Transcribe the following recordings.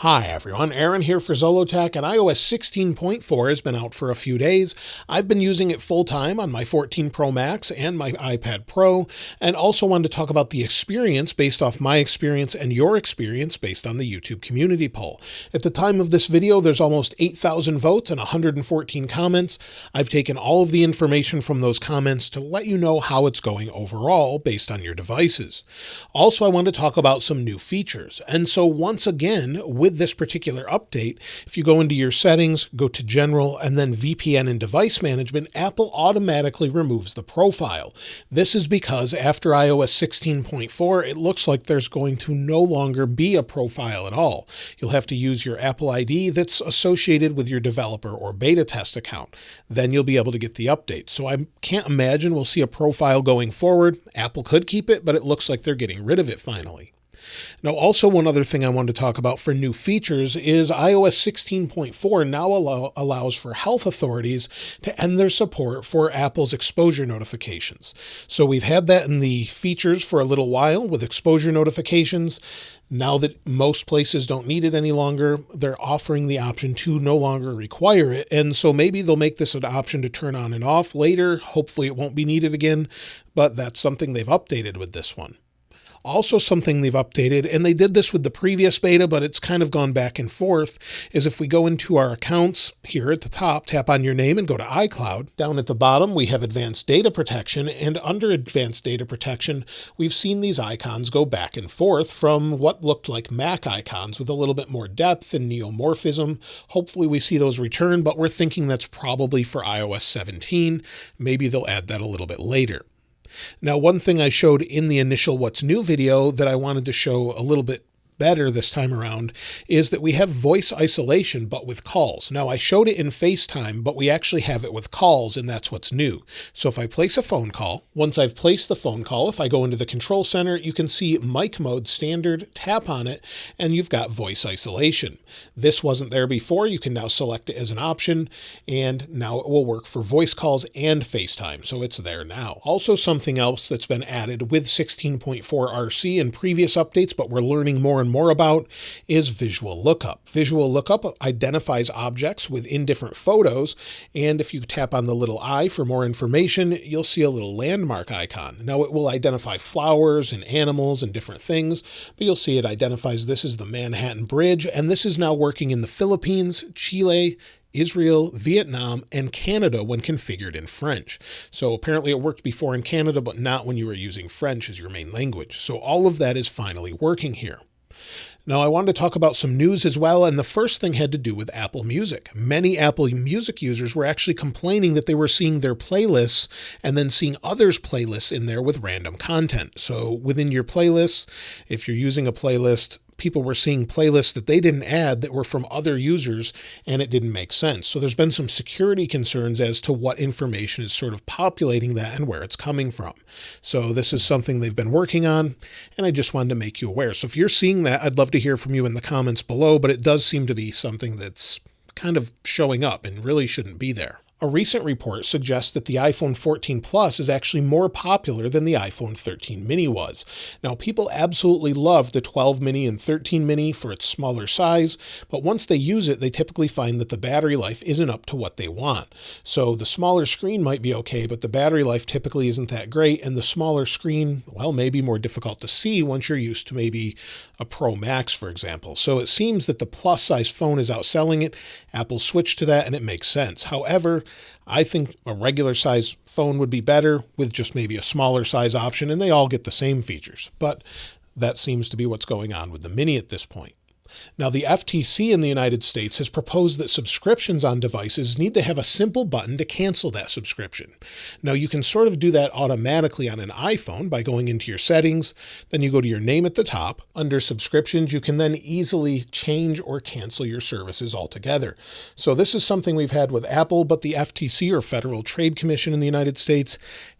Hi everyone, Aaron here for Zollotech, and iOS 16.4 has been out for a few days. I've been using it full time on my 14 Pro Max and my iPad Pro, and also wanted to talk about the experience based off my experience and your experience based on the YouTube community poll. At the time of this video, there's almost 8,000 votes and 114 comments. I've taken all of the information from those comments to let you know how it's going overall based on your devices. Also, I want to talk about some new features. And so once again, with this particular update, if you go into your settings, go to General, and then VPN and Device Management, Apple automatically removes the profile. This is because after iOS 16.4, it looks like there's going to no longer be a profile at all. You'll have to use your Apple ID that's associated with your developer or beta test account. Then you'll be able to get the update. So I can't imagine we'll see a profile going forward. Apple could keep it, but it looks like they're getting rid of it finally. Now, also one other thing I wanted to talk about for new features is iOS 16.4 now allows for health authorities to end their support for Apple's exposure notifications. So we've had that in the features for a little while with exposure notifications. Now that most places don't need it any longer, they're offering the option to no longer require it. And so maybe they'll make this an option to turn on and off later. Hopefully it won't be needed again, but that's something they've updated with this one. Also something they've updated, and they did this with the previous beta, but it's kind of gone back and forth, is if we go into our accounts here at the top, tap on your name and go to iCloud. Down at the bottom, we have Advanced Data Protection, and under Advanced Data Protection, we've seen these icons go back and forth from what looked like Mac icons with a little bit more depth and neomorphism. Hopefully we see those return, but we're thinking that's probably for iOS 17. Maybe they'll add that a little bit later. Now, one thing I showed in the initial What's New video that I wanted to show a little bit better this time around is that we have voice isolation, but with calls. Now, I showed it in FaceTime, but we actually have it with calls, and that's what's new. So if I place a phone call, once I've placed the phone call, if I go into the control center, you can see mic mode standard, tap on it, and you've got voice isolation. This wasn't there before. You can now select it as an option, and now it will work for voice calls and FaceTime. So it's there now. Also, something else that's been added with 16.4 RC in previous updates, but we're learning more about is visual lookup. Visual lookup identifies objects within different photos, and if you tap on the little eye for more information, you'll see a little landmark icon. Now it will identify flowers and animals and different things, but you'll see it identifies this is the Manhattan Bridge, and this is now working in the Philippines, Chile, Israel, Vietnam, and Canada when configured in French. So apparently it worked before in Canada, but not when you were using French as your main language. So all of that is finally working here. Now, I wanted to talk about some news as well, and the first thing had to do with Apple Music. Many Apple Music users were actually complaining that they were seeing their playlists and then seeing others' playlists in there with random content. So within your playlists, if you're using a playlist, people were seeing playlists that they didn't add that were from other users, and it didn't make sense. So there's been some security concerns as to what information is sort of populating that and where it's coming from. So this is something they've been working on, and I just wanted to make you aware. So if you're seeing that, I'd love to hear from you in the comments below, but it does seem to be something that's kind of showing up and really shouldn't be there. A recent report suggests that the iPhone 14 Plus is actually more popular than the iPhone 13 mini was. Now, people absolutely love the 12 mini and 13 mini for its smaller size, but once they use it, they typically find that the battery life isn't up to what they want. So the smaller screen might be okay, but the battery life typically isn't that great, and the smaller screen, well, may be more difficult to see once you're used to maybe a Pro Max, for example. So it seems that the plus size phone is outselling it. Apple switched to that, and it makes sense. However, I think a regular size phone would be better with just maybe a smaller size option, and they all get the same features. But that seems to be what's going on with the mini at this point. Now, the FTC in the United States has proposed that subscriptions on devices need to have a simple button to cancel that subscription. Now, you can sort of do that automatically on an iPhone by going into your settings, then you go to your name at the top. Under subscriptions, you can then easily change or cancel your services altogether. So this is something we've had with Apple, but the FTC, or Federal Trade Commission in the United States,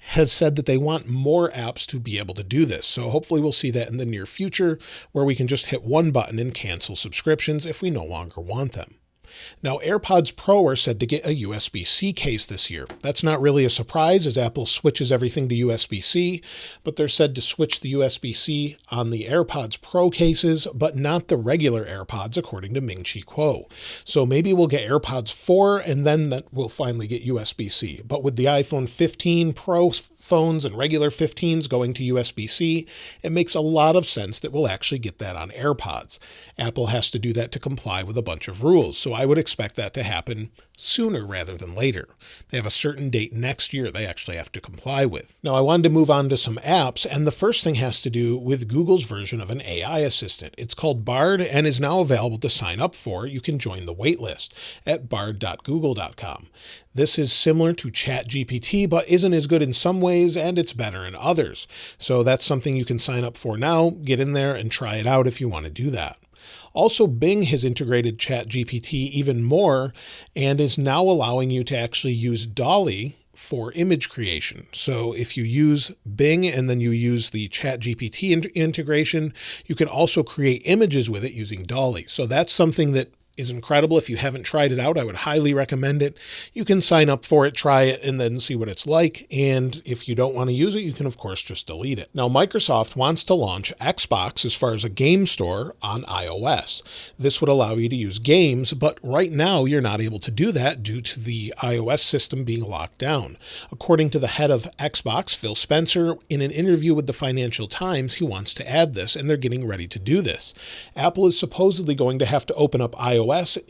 has said that they want more apps to be able to do this. So hopefully we'll see that in the near future, where we can just hit one button and cancel subscriptions if we no longer want them. Now, AirPods Pro are said to get a USB-C case this year. That's not really a surprise as Apple switches everything to USB-C, but they're said to switch the USB-C on the AirPods Pro cases, but not the regular AirPods, according to Ming-Chi Kuo. So maybe we'll get AirPods 4 and then that we'll finally get USB-C. But with the iPhone 15 Pro phones and regular 15s going to USB-C, it makes a lot of sense that we'll actually get that on AirPods. Apple has to do that to comply with a bunch of rules, so I would expect that to happen sooner rather than later. They have a certain date next year they actually have to comply with. Now, I wanted to move on to some apps, and the first thing has to do with Google's version of an AI assistant. It's called Bard and is now available to sign up for. You can join the waitlist at bard.google.com. This is similar to ChatGPT, but isn't as good in some ways, and it's better in others. So that's something you can sign up for now. Get in there and try it out if you want to do that. Also, Bing has integrated ChatGPT even more and is now allowing you to actually use DALL-E for image creation. So if you use Bing and then you use the ChatGPT integration, you can also create images with it using DALL-E. So that's something that is incredible. If you haven't tried it out, I would highly recommend it. You can sign up for it, try it, and then see what it's like. And if you don't want to use it, you can, of course, just delete it. Now, Microsoft wants to launch Xbox as far as a game store on iOS. This would allow you to use games, but right now you're not able to do that due to the iOS system being locked down. According to the head of Xbox, Phil Spencer, in an interview with the Financial Times, he wants to add this, and they're getting ready to do this. Apple is supposedly going to have to open up iOS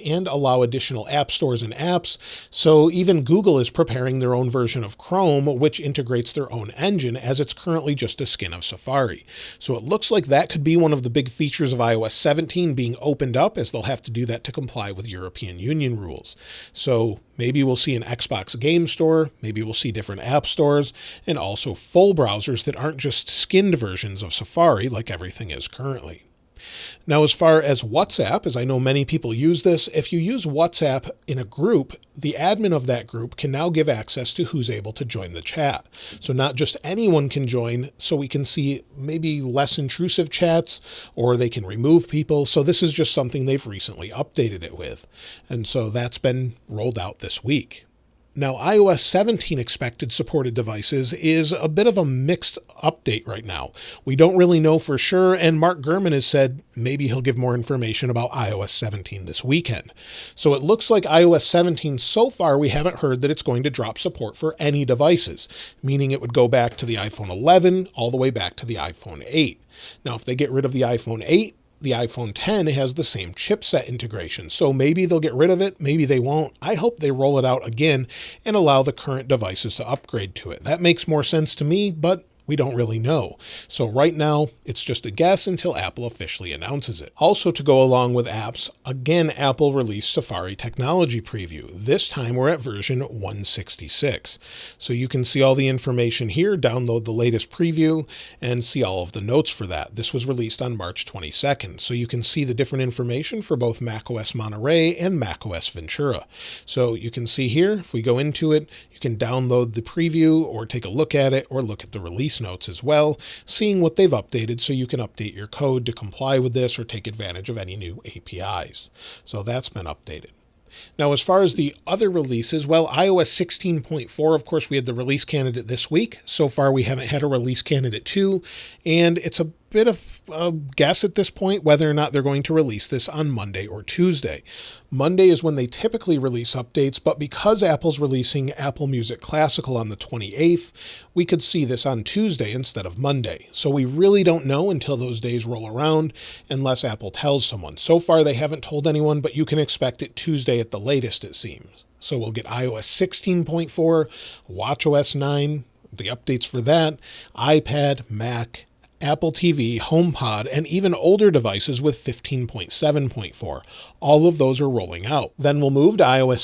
and allow additional app stores and apps. So even Google is preparing their own version of Chrome, which integrates their own engine, as it's currently just a skin of Safari. So it looks like that could be one of the big features of iOS 17 being opened up, as they'll have to do that to comply with European Union rules. So maybe we'll see an Xbox game store, maybe we'll see different app stores, and also full browsers that aren't just skinned versions of Safari like everything is currently. Now, as far as WhatsApp, as I know many people use this, if you use WhatsApp in a group, the admin of that group can now give access to who's able to join the chat. So not just anyone can join, so we can see maybe less intrusive chats, or they can remove people. So this is just something they've recently updated it with. And so that's been rolled out this week. Now, iOS 17 expected supported devices is a bit of a mixed update right now. We don't really know for sure, and Mark Gurman has said maybe he'll give more information about iOS 17 this weekend. So it looks like iOS 17 so far, we haven't heard that it's going to drop support for any devices, meaning it would go back to the iPhone 11 all the way back to the iPhone 8. Now, if they get rid of the iPhone 8, the iPhone 10 has the same chipset integration, so maybe they'll get rid of it, maybe they won't. I hope they roll it out again and allow the current devices to upgrade to it. That makes more sense to me, but we don't really know. So right now, it's just a guess until Apple officially announces it. Also, to go along with apps, again, Apple released Safari Technology Preview. This time we're at version 166. So you can see all the information here, download the latest preview, and see all of the notes for that. This was released on March 22nd. So you can see the different information for both macOS Monterey and macOS Ventura. So you can see here, if we go into it, you can download the preview or take a look at it or look at the release notes as well, seeing what they've updated so you can update your code to comply with this or take advantage of any new APIs. So that's been updated. Now, as far as the other releases, well, iOS 16.4, of course, we had the release candidate this week. So far, we haven't had a release candidate 2, and it's a bit of a guess at this point whether or not they're going to release this on Monday or Tuesday. Monday is when they typically release updates, but because Apple's releasing Apple Music Classical on the 28th, we could see this on Tuesday instead of Monday. So we really don't know until those days roll around unless Apple tells someone. So far, they haven't told anyone, but you can expect it Tuesday at the latest, it seems. So we'll get iOS 16.4, watchOS 9, the updates for that, iPad, Mac, Apple TV, HomePod, and even older devices with 15.7.4. All of those are rolling out. Then we'll move to iOS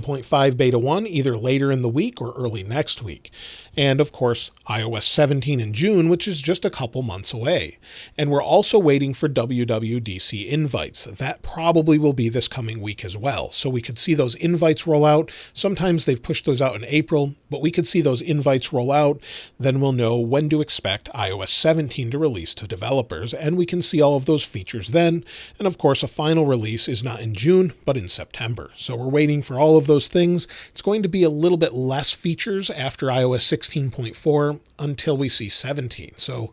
16.5 Beta 1 either later in the week or early next week. And of course, iOS 17 in June, which is just a couple months away. And we're also waiting for WWDC Invites. That probably will be this coming week as well. So we could see those invites roll out. Sometimes they've pushed those out in April, but we could see those invites roll out. Then we'll know when to expect iOS 17 16 to release to developers, and we can see all of those features then. And of course, a final release is not in June, but in September. So we're waiting for all of those things. It's going to be a little bit less features after iOS 16.4 until we see 17. So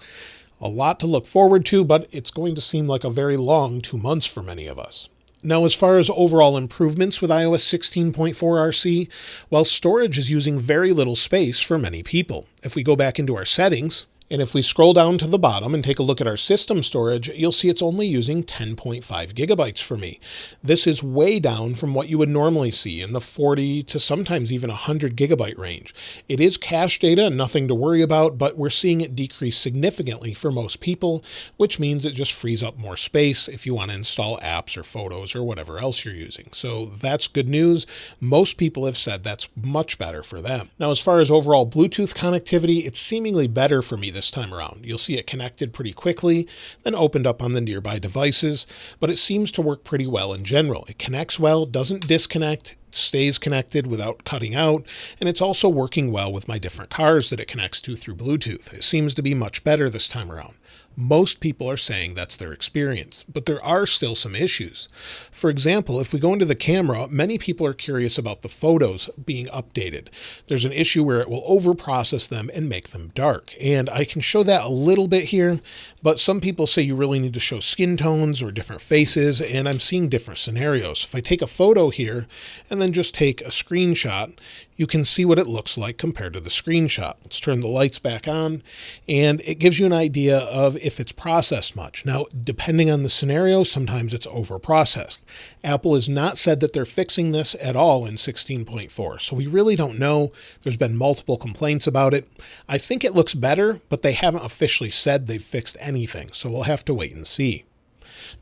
a lot to look forward to, but it's going to seem like a very long 2 months for many of us. Now, as far as overall improvements with iOS 16.4 RC, well, storage is using very little space for many people. If we go back into our settings, and if we scroll down to the bottom and take a look at our system storage, you'll see it's only using 10.5 gigabytes for me. This is way down from what you would normally see in the 40 to sometimes even 100 gigabyte range. It is cache data, nothing to worry about, but we're seeing it decrease significantly for most people, which means it just frees up more space if you want to install apps or photos or whatever else you're using. So that's good news. Most people have said that's much better for them. Now, as far as overall Bluetooth connectivity, it's seemingly better for me this time around. You'll see it connected pretty quickly, then opened up on the nearby devices, but it seems to work pretty well in general. It connects well, doesn't disconnect, stays connected without cutting out, and it's also working well with my different cars that it connects to through Bluetooth. It seems to be much better this time around. Most people are saying that's their experience, but there are still some issues. For example, if we go into the camera, many people are curious about the photos being updated. There's an issue where it will overprocess them and make them dark, and I can show that a little bit here, but some people say you really need to show skin tones or different faces, and I'm seeing different scenarios. If I take a photo here and then just take a screenshot, you can see what it looks like compared to the screenshot. Let's turn the lights back on, and it gives you an idea of if it's processed much. Now, depending on the scenario, sometimes it's over-processed. Apple has not said that they're fixing this at all in 16.4, so we really don't know. There's been multiple complaints about it. I think it looks better, but they haven't officially said they've fixed anything, so we'll have to wait and see.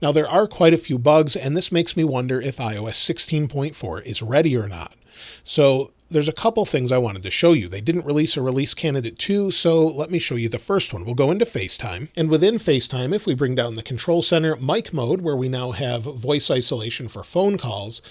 Now, there are quite a few bugs, and this makes me wonder if iOS 16.4 is ready or not. So there's a couple things I wanted to show you. They didn't release a release candidate 2, so let me show you the first one. We'll go into FaceTime, and within FaceTime, if we bring down the control center, mic mode, where we now have voice isolation for phone calls,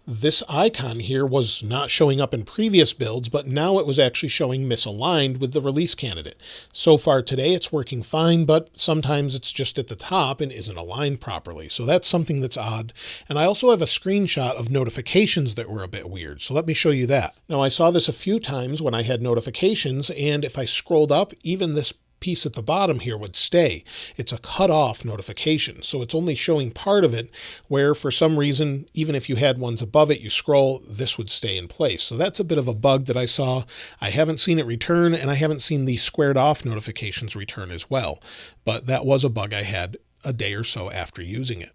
this icon here was not showing up in previous builds, but now it was actually showing misaligned with the release candidate. So far today, it's working fine, but sometimes it's just at the top and isn't aligned properly. So that's something that's odd. And I also have a screenshot of notifications that were a bit weird. So let me show you that. Now, I saw this a few times when I had notifications, and if I scrolled up, even this piece at the bottom here would stay. It's a cut off notification, so it's only showing part of it, where for some reason, even if you had ones above it, you scroll, this would stay in place. So that's a bit of a bug that I saw. I haven't seen it return, and I haven't seen the squared off notifications return as well, but that was a bug I had a day or so after using it.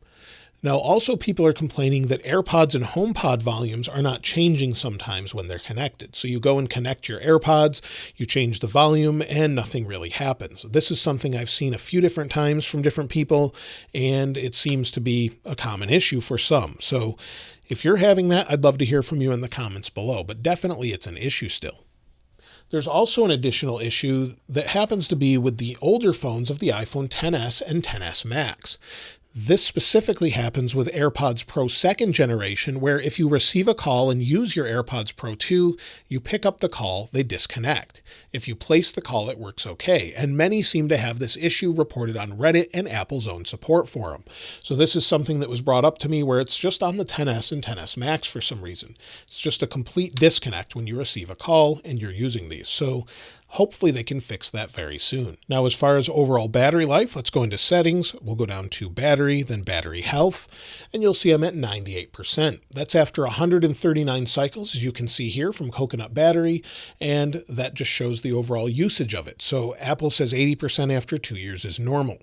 Now, also people are complaining that AirPods and HomePod volumes are not changing sometimes when they're connected. So you go and connect your AirPods, you change the volume, and nothing really happens. This is something I've seen a few different times from different people, and it seems to be a common issue for some. So if you're having that, I'd love to hear from you in the comments below, but definitely it's an issue still. There's also an additional issue that happens to be with the older phones of the iPhone XS and XS Max. This specifically happens with AirPods Pro 2nd generation, where if you receive a call and use your AirPods Pro 2, you pick up the call, they disconnect. If you place the call, it works okay. And many seem to have this issue reported on Reddit and Apple's own support forum. So this is something that was brought up to me where it's just on the XS and XS Max for some reason. It's just a complete disconnect when you receive a call and you're using these. So hopefully they can fix that very soon. Now, as far as overall battery life, let's go into settings. We'll go down to battery, then battery health, and you'll see I'm at 98%. That's after 139 cycles, as you can see here from Coconut Battery, and that just shows the overall usage of it. So Apple says 80% after 2 years is normal.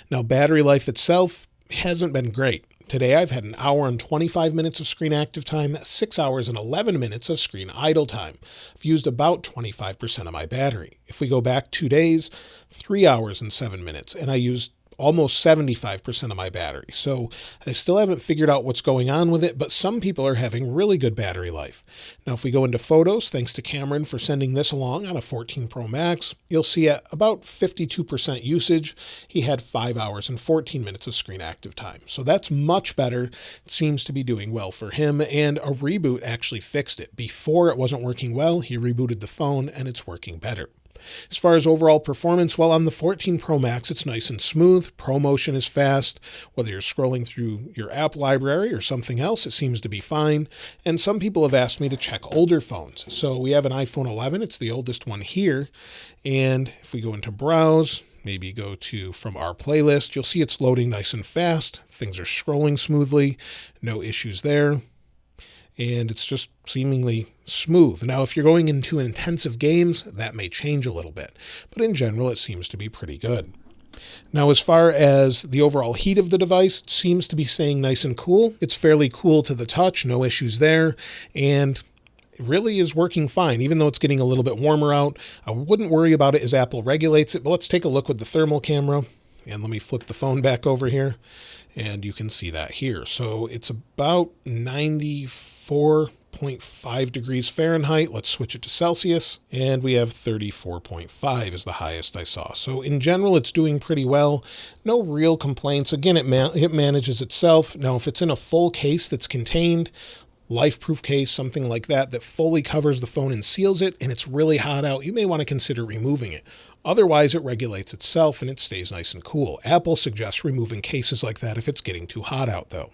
Now, battery life itself hasn't been great. Today, I've had an hour and 25 minutes of screen active time, 6 hours and 11 minutes of screen idle time. I've used about 25% of my battery. If we go back 2 days, 3 hours and 7 minutes, and I used almost 75% of my battery. So I still haven't figured out what's going on with it, but some people are having really good battery life. Now, if we go into photos, thanks to Cameron for sending this along on a 14 Pro Max, you'll see at about 52% usage, he had 5 hours and 14 minutes of screen active time. So that's much better. It seems to be doing well for him, and a reboot actually fixed it. Before it wasn't working well, he rebooted the phone and it's working better. As far as overall performance, well, on the 14 Pro Max, it's nice and smooth. ProMotion is fast. Whether you're scrolling through your app library or something else, it seems to be fine. And some people have asked me to check older phones. So we have an iPhone 11. It's the oldest one here. And if we go into Browse, maybe go to from our playlist, you'll see it's loading nice and fast. Things are scrolling smoothly. No issues there. And it's just seemingly smooth. Now, if you're going into intensive games, that may change a little bit, but in general, it seems to be pretty good. Now, as far as the overall heat of the device, it seems to be staying nice and cool. It's fairly cool to the touch, no issues there, and it really is working fine, even though it's getting a little bit warmer out. I wouldn't worry about it as Apple regulates it, but let's take a look with the thermal camera, and let me flip the phone back over here. And you can see that here. So it's about 94.5 degrees Fahrenheit. Let's switch it to Celsius. And we have 34.5 is the highest I saw. So in general, it's doing pretty well. No real complaints. Again, it manages itself. Now, if it's in a full case that's contained, life-proof case, something like that, that fully covers the phone and seals it, and it's really hot out, you may want to consider removing it. Otherwise, it regulates itself and it stays nice and cool. Apple suggests removing cases like that if it's getting too hot out, though.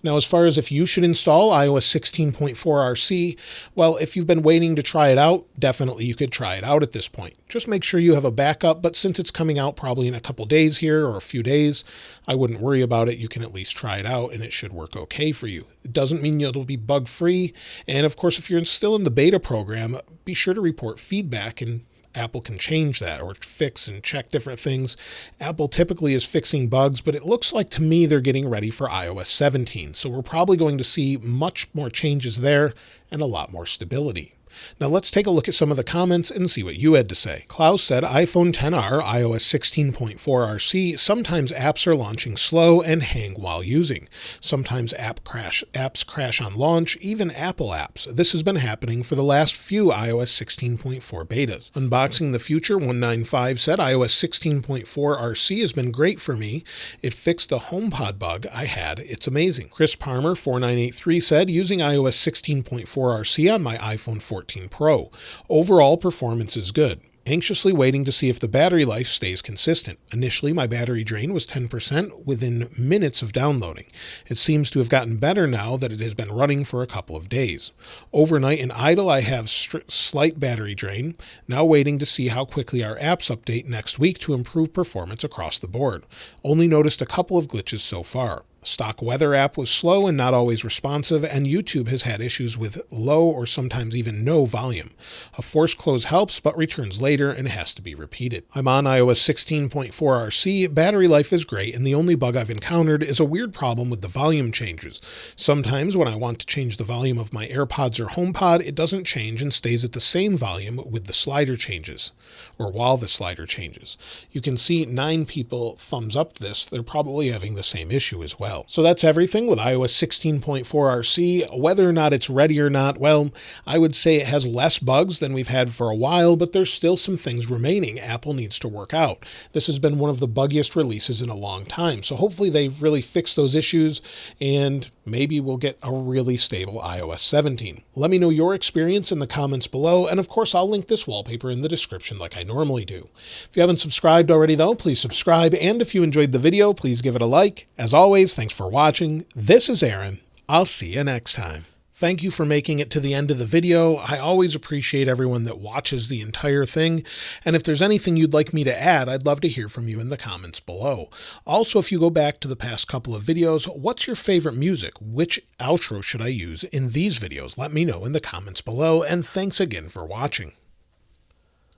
Now, as far as if you should install iOS 16.4 RC, well, if you've been waiting to try it out, definitely you could try it out at this point. Just make sure you have a backup, but since it's coming out probably in a couple days here or a few days, I wouldn't worry about it. You can at least try it out and it should work okay for you. It doesn't mean it'll be bug-free. And of course, if you're still in the beta program, be sure to report feedback and Apple can change that or fix and check different things. Apple typically is fixing bugs, but it looks like to me they're getting ready for iOS 17. So we're probably going to see much more changes there and a lot more stability. Now let's take a look at some of the comments and see what you had to say. Klaus said, iPhone XR, iOS 16.4 RC, sometimes apps are launching slow and hang while using. Sometimes apps crash on launch, even Apple apps. This has been happening for the last few iOS 16.4 betas. Unboxing the Future 195 said, iOS 16.4 RC has been great for me. It fixed the HomePod bug I had. It's amazing. Chris Palmer 4983 said, using iOS 16.4 RC on my iPhone 14 Pro. Overall performance is good. Anxiously waiting to see if the battery life stays consistent. Initially, my battery drain was 10% within minutes of downloading. It seems to have gotten better now that it has been running for a couple of days. Overnight and idle, I have slight battery drain. Now waiting to see how quickly our apps update next week to improve performance across the board. Only noticed a couple of glitches so far. Stock weather app was slow and not always responsive, and YouTube has had issues with low or sometimes even no volume. A force close helps, but returns later and has to be repeated. I'm on iOS 16.4 RC. Battery life is great, and the only bug I've encountered is a weird problem with the volume changes. Sometimes when I want to change the volume of my AirPods or HomePod, it doesn't change and stays at the same volume with the slider changes, or while the slider changes. You can see 9 people thumbs up this. They're probably having the same issue as well. So that's everything with iOS 16.4 RC. Whether or not it's ready or not, well, I would say it has less bugs than we've had for a while, but there's still some things remaining Apple needs to work out. This has been one of the buggiest releases in a long time, so hopefully they really fix those issues and maybe we'll get a really stable iOS 17. Let me know your experience in the comments below, and of course I'll link this wallpaper in the description like I normally do. If you haven't subscribed already though, please subscribe, and if you enjoyed the video, please give it a like. As always, thanks for watching. This is Aaron. I'll see you next time. Thank you for making it to the end of the video. I always appreciate everyone that watches the entire thing. And if there's anything you'd like me to add, I'd love to hear from you in the comments below. Also, if you go back to the past couple of videos, what's your favorite music? Which outro should I use in these videos? Let me know in the comments below. And thanks again for watching.